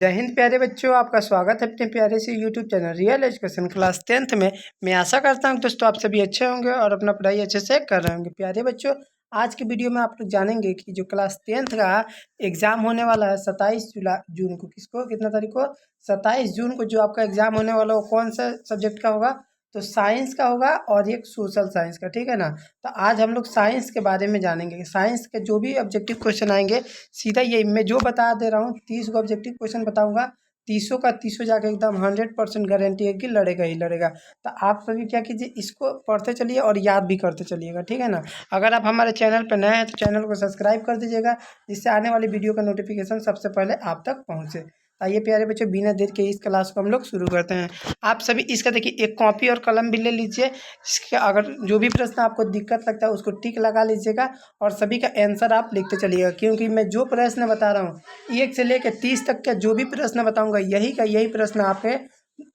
जय हिंद प्यारे बच्चों, आपका स्वागत है अपने प्यारे से YouTube channel real education class 10th में। मैं आशा करता हूं दोस्तों आप सभी अच्छे होंगे और अपना पढ़ाई अच्छे से कर रहे होंगे। प्यारे बच्चों, आज की वीडियो में आप लोग जानेंगे कि जो क्लास 10th का एग्ज़ाम होने वाला है 27 जून को, किसको कितना तारीख को 27 जून को जो आपका एग्ज़ाम होने वाला है वो कौन सा सब्जेक्ट का होगा? तो साइंस का होगा और एक सोशल साइंस का, ठीक है ना। तो आज हम लोग साइंस के बारे में जानेंगे। साइंस के जो भी ऑब्जेक्टिव क्वेश्चन आएंगे, सीधा ये मैं जो बता दे रहा हूँ 30 को ऑब्जेक्टिव क्वेश्चन बताऊंगा। 30 का 30 जाके एकदम 100% गारंटी है कि लड़ेगा ही लड़ेगा। तो आप सभी क्या कीजिए, इसको पढ़ते चलिए और याद भी करते चलिएगा, ठीक है ना। अगर आप हमारे चैनल पर नए हैं तो चैनल को सब्सक्राइब कर दीजिएगा, जिससे आने वाली वीडियो का नोटिफिकेशन सबसे पहले आप तक पहुँचे। आइए प्यारे बच्चों, बिना देर के इस क्लास को हम लोग शुरू करते हैं। आप सभी इसका देखिए एक कॉपी और कलम भी ले लीजिए। इसके अगर जो भी प्रश्न आपको दिक्कत लगता है उसको टिक लगा लीजिएगा और सभी का आंसर आप लिखते चलिएगा, क्योंकि मैं जो प्रश्न बता रहा हूँ 1 से लेकर 30 तक का जो भी प्रश्न बताऊँगा यही का यही प्रश्न आपके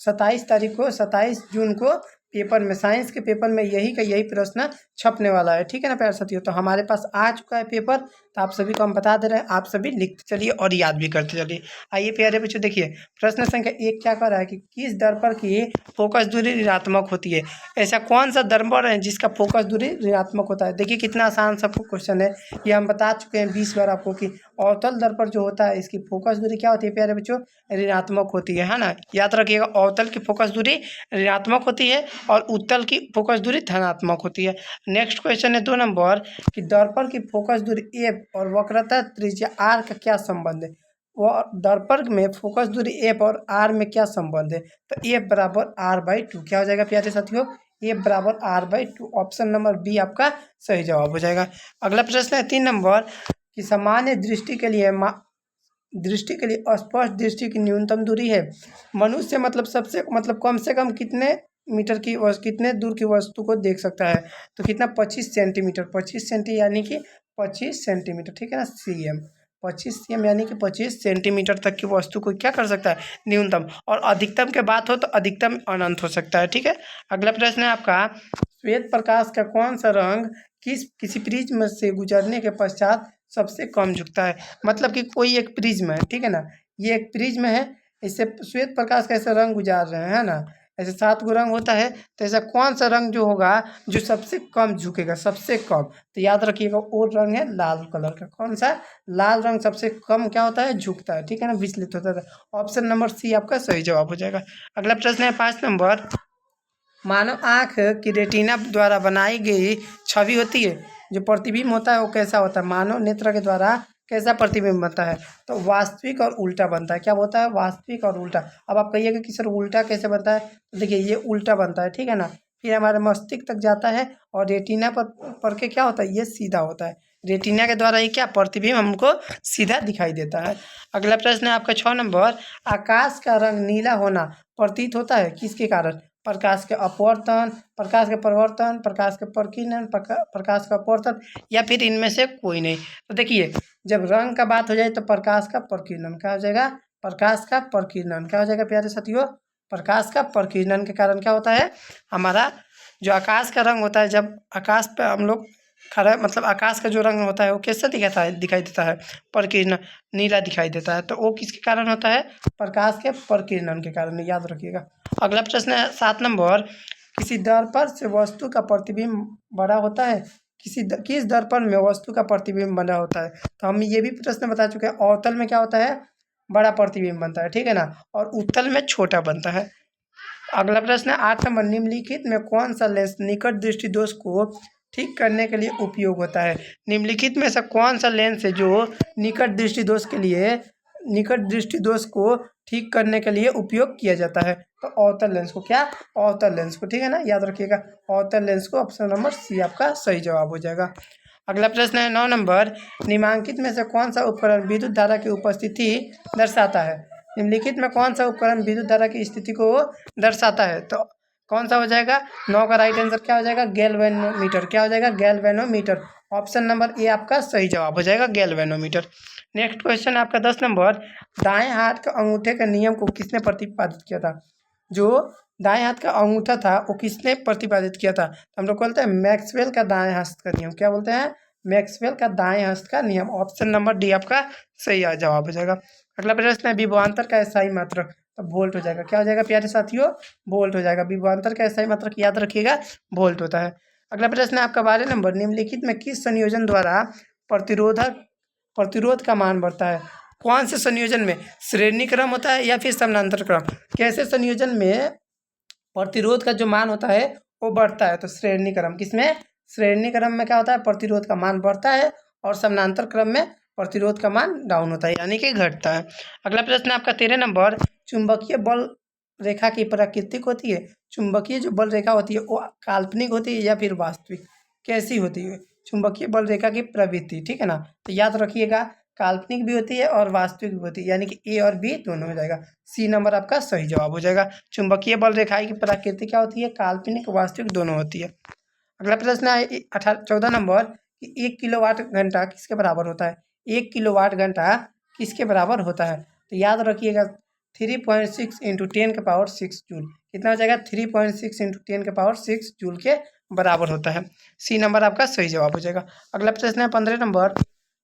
27 तारीख को 27 जून को पेपर में, साइंस के पेपर में यही का यही प्रश्न छपने वाला है, ठीक है ना प्यारे साथियों। तो हमारे पास आ चुका है पेपर, तो आप सभी को हम बता दे रहे हैं, आप सभी लिखते चलिए और याद भी करते चलिए। आइए प्यारे बच्चों, देखिए प्रश्न संख्या 1 क्या कर रहा है कि किस दर्पण की फोकस दूरी ऋणात्मक होती है? ऐसा कौन सा दर्पण है जिसका फोकस दूरी ऋणात्मक होता है? देखिए कितना आसान सबको क्वेश्चन है, ये हम बता चुके हैं 20 बार आपको कि अवतल दर्पण जो होता है इसकी फोकस दूरी क्या होती है प्यारे बच्चों? ऋणात्मक होती है ना। याद रखिएगा, अवतल की फोकस दूरी ऋणात्मक होती है और उत्तल की फोकस दूरी धनात्मक होती है। नेक्स्ट क्वेश्चन है 2 नंबर कि दर्पण की फोकस दूरी एफ और वक्रता त्रिज्या आर का क्या संबंध है? वो दर्पण में फोकस दूरी एफ और आर में क्या संबंध है? तो एफ बराबर r/2 क्या हो जाएगा प्यारे साथियों? एफ बराबर r/2। ऑप्शन नंबर बी आपका सही जवाब हो जाएगा। अगला प्रश्न है 3 नंबर कि सामान्य दृष्टि के लिए स्पष्ट दृष्टि की न्यूनतम दूरी है मनुष्य मतलब कम से कम कितने मीटर की कितने दूर की वस्तु को देख सकता है? तो कितना? 25 सेंटीमीटर। 25 सेंटी यानी कि 25 सेंटीमीटर, ठीक है ना। cm 25 cm यानी कि 25 सेंटीमीटर तक की वस्तु को क्या कर सकता है? न्यूनतम। और अधिकतम के बात हो तो अधिकतम अनंत हो सकता है, ठीक है। अगला प्रश्न है आपका श्वेत प्रकाश का कौन सा रंग किसी प्रिज्म से गुजरने के पश्चात सबसे कम झुकता है? मतलब कि कोई एक प्रिज्म है, ठीक है ना। ये एक प्रिज्म है, इससे श्वेत प्रकाश का ऐसा रंग गुजार रहे हैं, है ना। ऐसे 7 गो रंग होता है, तो ऐसा कौन सा रंग जो होगा जो सबसे कम झुकेगा, सबसे कम? तो याद रखिएगा वो रंग है लाल कलर का। कौन सा? लाल रंग सबसे कम क्या होता है? झुकता है, ठीक है ना, विचलित होता है। ऑप्शन नंबर सी आपका सही जवाब हो जाएगा। अगला प्रश्न है 5 नंबर, मानव आँख की रेटिना द्वारा बनाई गई छवि होती है, जो प्रतिबिंब होता है वो कैसा होता है? मानव नेत्र के द्वारा कैसा प्रतिबिंब बनता है? तो वास्तविक और उल्टा बनता है। क्या होता है? वास्तविक और उल्टा। अब आप कहिएगा कि सर उल्टा कैसे बनता है? तो देखिए ये उल्टा बनता है, ठीक है ना। फिर हमारे मस्तिष्क तक जाता है और रेटिना पर के क्या होता है? ये सीधा होता है। रेटिना के द्वारा ये क्या प्रतिबिंब हमको सीधा दिखाई देता है। अगला प्रश्न है आपका 6 नंबर, आकाश का रंग नीला होना प्रतीत होता है किसके कारण? प्रकाश के अपवर्तन, प्रकाश के परिवर्तन, प्रकाश के प्रकीर्णन, प्रकाश का अपवर्तन, या फिर इनमें से कोई नहीं। तो देखिए जब रंग का बात हो जाए तो प्रकाश का प्रकीर्णन क्या हो जाएगा? प्रकाश का प्रकीर्णन क्या हो जाएगा प्यारे साथियों? प्रकाश का प्रकीर्णन के कारण क्या होता है? हमारा जो आकाश का रंग होता है, जब आकाश पे हम लोग खड़ा मतलब आकाश का जो रंग होता है वो कैसा दिखाई देता है? प्रकीर्णन, नीला दिखाई देता है। तो वो किसके कारण होता है? प्रकाश के प्रकीर्णन के कारण, याद रखिएगा। अगला प्रश्न है 7 नंबर, किसी दर्पण से वस्तु का प्रतिबिंब बड़ा होता है? किस दर्पण में वस्तु का प्रतिबिंब बड़ा होता है? तो हम ये भी प्रश्न बता चुके हैं, अवतल में क्या होता है? बड़ा प्रतिबिंब बनता है, ठीक है ना, और उत्तल में छोटा बनता है। अगला प्रश्न है 8 नंबर, निम्नलिखित में कौन सा लेंस निकट दृष्टि दोष को ठीक करने के लिए उपयोग होता है? निम्नलिखित में से कौन सा लेंस है जो निकट दृष्टि दोष को ठीक करने के लिए उपयोग किया जाता है? तो अवतल लेंस को। क्या? अवतल लेंस को, ठीक है ना, याद रखिएगा अवतल लेंस को। ऑप्शन नंबर सी आपका सही जवाब हो जाएगा। अगला प्रश्न है 9 नंबर, निम्नलिखित में से कौन सा उपकरण विद्युत धारा की उपस्थिति दर्शाता है? निम्नलिखित में कौन सा उपकरण विद्युत धारा की स्थिति को दर्शाता है? तो कौन सा हो जाएगा? 9 का राइट आंसर क्या हो जाएगा? गैल्वेनोमीटर। क्या हो जाएगा? गैल्वेनोमीटर। ऑप्शन नंबर ए आपका सही जवाब हो जाएगा, गैल्वेनोमीटर। नेक्स्ट क्वेश्चन आपका 10 नंबर, दाएं हाथ के अंगूठे के नियम को किसने प्रतिपादित किया था? जो दाएं हाथ का अंगूठा था वो किसने प्रतिपादित किया था? तो हम लोग बोलते हैं मैक्सवेल का दाएं हाथ का नियम। क्या बोलते हैं? मैक्सवेल का दाएं हस्त का नियम, ऑप्शन नंबर डी आपका सही जवाब हो जाएगा। अगला प्रश्न है विभवांतर का एसआई मात्रक, तो वोल्ट हो जाएगा। क्या हो जाएगा प्यारे साथियों? वोल्ट हो जाएगा। विभवांतर का एसआई मात्रक याद रखिएगा वोल्ट होता है। अगला प्रश्न है आपका 12 नंबर, निम्नलिखित में किस संयोजन द्वारा प्रतिरोध का मान बढ़ता है? कौन से संयोजन में? श्रेणी क्रम होता है या फिर समानांतर क्रम? कैसे संयोजन में प्रतिरोध का जो मान होता है वो बढ़ता है? तो श्रेणी क्रम। किसमें? श्रेणी क्रम में क्या होता है? प्रतिरोध का मान बढ़ता है और समानांतर क्रम में प्रतिरोध का मान डाउन होता है, यानी कि घटता है। अगला प्रश्न आपका 13 नंबर, चुंबकीय बल रेखा की प्राकृतिक होती है? चुंबकीय जो बल रेखा होती है वो काल्पनिक होती है या फिर वास्तविक? कैसी होती है चुंबकीय बल रेखा की प्रवृत्ति? ठीक है ना, तो याद रखिएगा काल्पनिक भी होती है और वास्तविक भी होती है, यानी कि ए और बी दोनों हो जाएगा। सी नंबर आपका सही जवाब हो जाएगा। चुंबकीय बल रेखा की प्रकृति क्या होती है? काल्पनिक वास्तविक दोनों होती है। अगला प्रश्न है 14 नंबर कि 1 किलोवाट घंटा किसके बराबर होता है? 1 किलोवाट घंटा किसके बराबर होता है? तो याद रखिएगा 3.6 इंटू 10⁻6 जूल। कितना हो जाएगा? 3.6 इंटू 10⁻6 जूल के बराबर होता है। सी नंबर आपका सही जवाब हो जाएगा। अगला प्रश्न है 15 नंबर,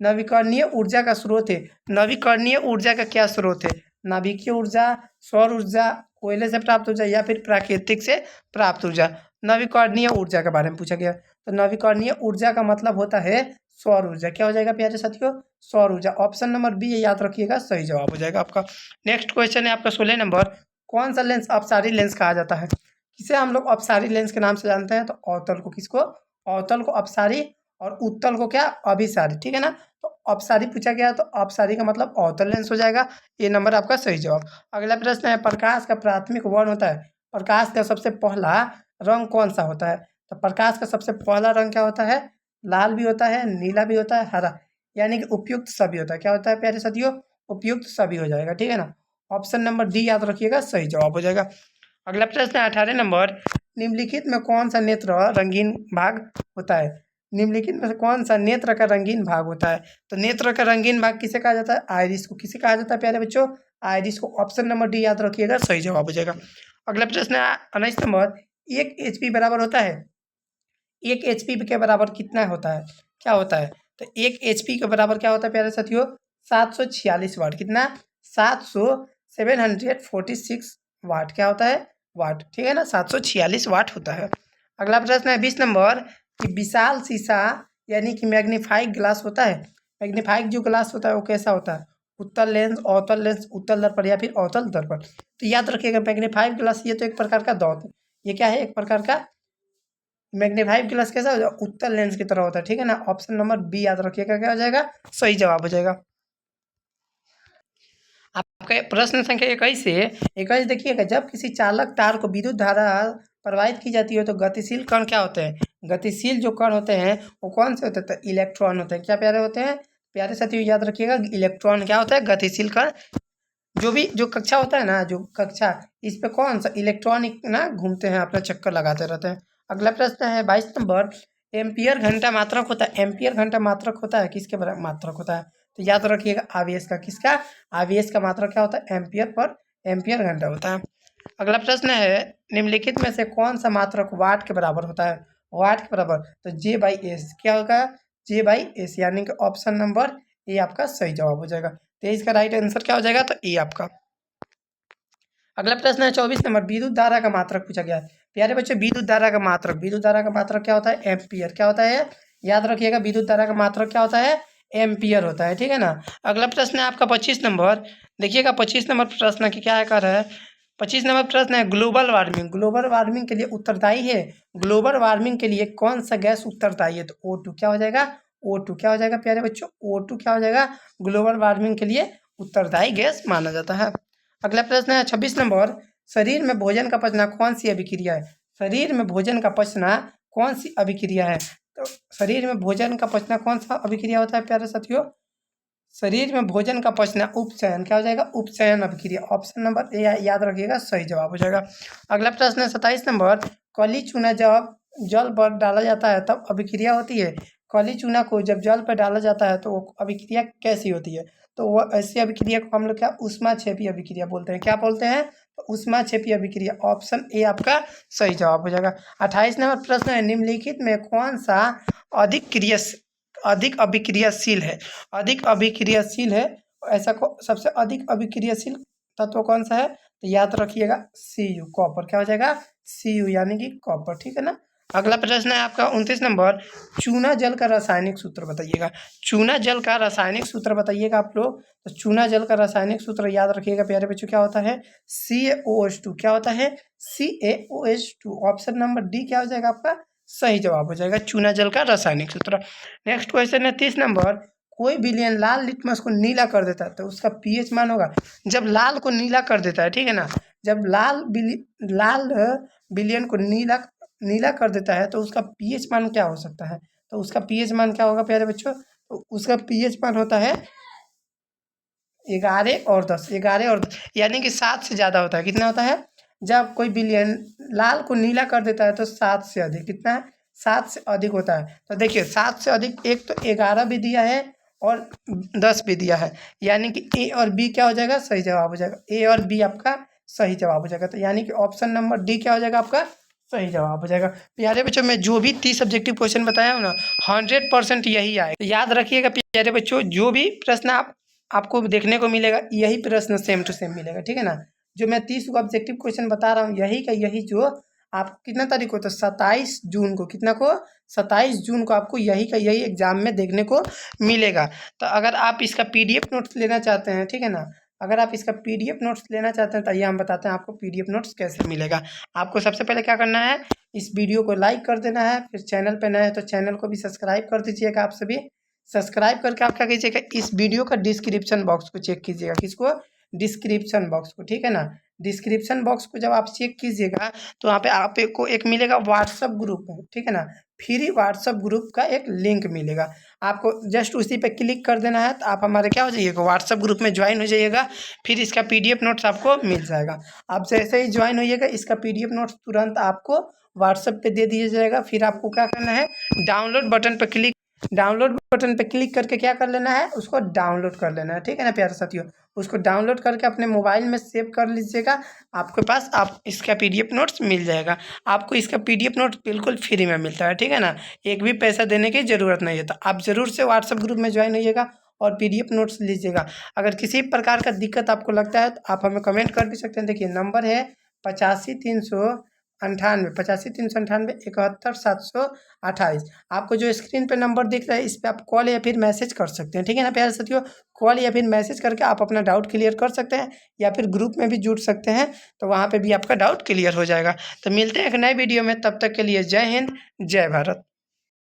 नवीकरणीय ऊर्जा का स्रोत है। नवीकरणीय ऊर्जा का क्या स्रोत है? नाभिकीय ऊर्जा, सौर ऊर्जा, कोयले से प्राप्त ऊर्जा या फिर प्राकृतिक से प्राप्त ऊर्जा? नवीकरणीय ऊर्जा के बारे में पूछा गया। तो नवीकरणीय ऊर्जा का मतलब होता है सौर ऊर्जा। क्या हो जाएगा प्यारे साथियों? सौर ऊर्जा। ऑप्शन नंबर बी याद रखिएगा सही जवाब हो जाएगा आपका। नेक्स्ट क्वेश्चन है आपका 16 नंबर, कौन सा लेंस अपसारी लेंस कहा जाता है? किसे हम लोग अपसारी लेंस के नाम से जानते हैं? तो अवतल को। किसको? अवतल को अपसारी और उत्तल को क्या? अभिसारी। ठीक है ना, तो अपसारी पूछा गया तो अपसारी का मतलब अवतल लेंस हो जाएगा। ये नंबर आपका सही जवाब। अगला प्रश्न है प्रकाश का प्राथमिक वर्ण होता है। प्रकाश का सबसे पहला रंग कौन सा होता है? तो प्रकाश का सबसे पहला रंग क्या होता है? लाल भी होता है, नीला भी होता है, हरा, यानी कि उपयुक्त सभी होता है। क्या होता है प्यारे साथियों? उपयुक्त सभी हो जाएगा। ठीक है ना, ऑप्शन नंबर डी याद रखिएगा सही जवाब हो जाएगा। अगला प्रश्न है 18 नंबर, निम्नलिखित में कौन सा नेत्र रंगीन भाग होता है? निम्नलिखित में से कौन सा नेत्र का रंगीन भाग होता है? तो नेत्र का रंगीन भाग किसे कहा जाता है? आइरिस को। किसे कहा जाता है प्यारे बच्चों? आइरिस को। ऑप्शन नंबर डी याद रखिएगा सही जवाब हो जाएगा। अगला प्रश्न है 19 नंबर, 1 HP बराबर होता है? 1 HP के बराबर कितना होता है? क्या होता है? तो 1 HP के बराबर क्या होता है प्यारे साथियों? 746 वाट। कितना? 746 वाट। क्या होता है? वाट। ठीक है ना, 746 वाट होता है। अगला प्रश्न है 20 नंबर कि विशाल शीशा यानी कि मैग्नीफाइंग ग्लास होता है। मैग्नीफाइंग जो ग्लास होता है वो कैसा होता है? उत्तल लेंस, अवतल लेंस, उत्तल दर्पण या फिर अवतल दर्पण? तो याद रखिएगा मैग्नीफाइंग ग्लास ये तो एक प्रकार का दौत, ये क्या है? एक प्रकार का मैग्नीफाइंग ग्लास कैसा हो जाएगा? उत्तल लेंस की तरह होता है। ठीक है ना, ऑप्शन नंबर बी याद रखिएगा क्या हो जाएगा? सही जवाब हो जाएगा। आपका प्रश्न संख्या 21 है। 21 देखिएगा, जब किसी चालक तार को विद्युत धारा प्रवाहित की जाती है तो गतिशील कण क्या होते हैं? गतिशील जो कण होते हैं वो कौन से होते हैं? तो इलेक्ट्रॉन होते हैं। क्या प्यारे होते हैं? प्यारे साथियों याद रखिएगा इलेक्ट्रॉन क्या होता है? गतिशील कण। जो कक्षा होता है ना, जो कक्षा, इस पे कौन सा इलेक्ट्रॉनिक ना घूमते हैं, अपना चक्कर लगाते रहते हैं। अगला प्रश्न है 22 नंबर, एम्पियर घंटा मात्रक होता है। एम्पियर घंटा मात्रक होता है किसके बराबर मात्रक होता है? तो याद रखिएगा आवेश का। किसका? आवेश का मात्रक क्या होता है? एम्पियर पर एम्पियर घंटा होता है। अगला प्रश्न है निम्नलिखित में से कौन सा मात्रक वाट के बराबर होता है? वाट के बराबर, तो J/S। क्या होगा? J/S, यानी कि ऑप्शन नंबर ए आपका सही जवाब हो जाएगा। 23 का राइट आंसर क्या हो जाएगा? तो ए आपका। अगला प्रश्न है 24 नंबर, विद्युत धारा का मात्रक पूछा गया है। प्यारे बच्चों विद्युत धारा का मात्रक, विद्युत धारा का मात्रक क्या होता है? एम्पियर। क्या होता है? याद रखिएगा विद्युत धारा का मात्रक क्या होता है? एम्पियर होता है। ठीक है ना। अगला प्रश्न है आपका 25 नंबर, देखिएगा 25 नंबर प्रश्न की क्या कर रहा है? 25 नंबर प्रश्न है ग्लोबल वार्मिंग। ग्लोबल वार्मिंग के लिए उत्तरदायी है, ग्लोबल वार्मिंग के लिए कौन सा गैस उत्तरदायी है? तो O2। क्या हो जाएगा? O2। क्या हो जाएगा प्यारे बच्चों? O2 क्या हो जाएगा? ग्लोबल वार्मिंग के लिए उत्तरदायी गैस माना जाता है। अगला प्रश्न है 26 नंबर, शरीर में भोजन का पचना कौन सी अभिक्रिया है? शरीर में भोजन का पचना कौन सी अभिक्रिया है? तो शरीर में भोजन का पचना कौन सा अभिक्रिया होता है प्यारे साथियों? शरीर में भोजन का पचना उपचयन। क्या हो जाएगा? उपचयन अभिक्रिया। ऑप्शन नंबर ए याद रखिएगा सही जवाब हो जाएगा। अगला प्रश्न है 27 नंबर, कली चूना जब जल पर डाला जाता है तब अभिक्रिया होती है। कली चूना को जब जल पर डाला जाता है तो वो अभिक्रिया कैसी होती है? तो वो ऐसी अभिक्रिया को हम लोग क्या ऊष्माक्षेपी अभिक्रिया बोलते हैं। क्या बोलते हैं? तो ऊष्माक्षेपी अभिक्रिया। ऑप्शन ए आपका सही जवाब हो जाएगा। 28 नंबर प्रश्न है, निम्नलिखित में कौन सा अधिक अधिक अभिक्रियाशील है, अधिक अभिक्रियाशील है, ऐसा को सबसे अधिक अभिक्रियाशील तत्व कौन सा है? तो याद रखिएगा Cu, कॉपर। क्या हो जाएगा? Cu यानी कि कॉपर, ठीक है ना। अगला प्रश्न है आपका 29 नंबर, चूना जल का रासायनिक सूत्र बताइएगा। चूना जल का रासायनिक सूत्र बताइएगा आप लोग। तो चूना जल का रासायनिक सूत्र याद रखिएगा प्यारे बच्चों, क्या होता है? CaOH2। क्या होता है? CaOH2। ऑप्शन नंबर डी क्या हो जाएगा आपका? सही जवाब हो जाएगा, चूना जल का रासायनिक सूत्र। नेक्स्ट क्वेश्चन है 30 नंबर, कोई विलयन लाल लिटमस को नीला कर देता है तो उसका पीएच मान होगा। जब लाल को नीला कर देता है, ठीक है ना, जब लाल विलयन को नीला कर देता है तो उसका पीएच मान क्या हो सकता है? तो उसका पीएच मान क्या होगा प्यारे बच्चों? तो उसका पीएच मान होता है 11 और 10, 11 और 10 यानी कि 7 से ज़्यादा होता है। कितना होता है? जब कोई विलयन लाल को नीला कर देता है तो 7 से अधिक। कितना है? 7 से अधिक होता है। तो देखिए 7 से अधिक, एक तो 11 भी दिया है और 10 भी दिया है, यानी कि ए और बी क्या हो जाएगा? सही जवाब हो जाएगा। ए और बी आपका सही जवाब हो जाएगा। तो यानी कि ऑप्शन नंबर डी क्या हो जाएगा आपका? सही जवाब हो जाएगा। प्यारे बच्चों, मैं जो भी 30 सब्जेक्टिव क्वेश्चन बताया हूँ ना, 100% यही आएगा। याद रखिएगा प्यारे बच्चों, जो भी प्रश्न आपको देखने को मिलेगा यही प्रश्न सेम टू सेम मिलेगा, ठीक है ना। जो मैं 30 ऑब्जेक्टिव क्वेश्चन बता रहा हूँ यही का यही, जो आप कितना तारीख को? तो 27 जून को। कितना को? 27 जून को आपको यही का यही एग्जाम में देखने को मिलेगा। तो अगर आप इसका PDF नोट्स लेना चाहते हैं, ठीक है ना, अगर आप इसका PDF नोट्स लेना चाहते हैं तो आइए हम बताते हैं आपको PDF नोट्स कैसे मिलेगा। आपको सबसे पहले क्या करना है, इस वीडियो को लाइक कर देना है, फिर चैनल पर नए हैं तो चैनल को भी सब्सक्राइब कर दीजिएगा। आप सभी सब्सक्राइब करके आप क्या कीजिएगा, इस वीडियो का डिस्क्रिप्शन बॉक्स को चेक कीजिएगा। किसको? डिस्क्रिप्शन बॉक्स को, ठीक है ना। डिस्क्रिप्शन बॉक्स को जब आप चेक कीजिएगा तो वहाँ पे आपको एक मिलेगा व्हाट्सअप ग्रुप, ठीक है ना, फ्री व्हाट्सअप ग्रुप का एक लिंक मिलेगा। आपको जस्ट उसी पे क्लिक कर देना है तो आप हमारे क्या हो जाइएगा, व्हाट्सअप ग्रुप में ज्वाइन हो जाइएगा। फिर इसका PDF नोट्स आपको मिल जाएगा। आप जैसे ही ज्वाइन होइएगा इसका PDF नोट्स तुरंत आपको व्हाट्सएप पे दे दिया जाएगा। फिर आपको क्या करना है, डाउनलोड बटन पे क्लिक करके क्या कर लेना है, उसको डाउनलोड कर लेना है, ठीक है ना प्यारे साथियों। उसको डाउनलोड करके अपने मोबाइल में सेव कर लीजिएगा। आपके पास आप इसका PDF नोट्स मिल जाएगा। आपको इसका PDF नोट्स बिल्कुल फ्री में मिलता है, ठीक है ना, एक भी पैसा देने की ज़रूरत नहीं है। तो आप ज़रूर से व्हाट्सएप ग्रुप में ज्वाइन होइएगा और PDF नोट्स लीजिएगा। अगर किसी प्रकार का दिक्कत आपको लगता है तो आप हमें कमेंट कर भी सकते हैं। देखिए नंबर है 85 398 आपको जो स्क्रीन पे नंबर दिख रहा है इस पे आप कॉल या फिर मैसेज कर सकते हैं, ठीक है ना प्यारे साथियों। कॉल या फिर मैसेज करके आप अपना डाउट क्लियर कर सकते हैं या फिर ग्रुप में भी जुड़ सकते हैं, तो वहाँ पे भी आपका डाउट क्लियर हो जाएगा। तो मिलते हैं एक नए वीडियो में, तब तक के लिए जय हिंद, जय भारत।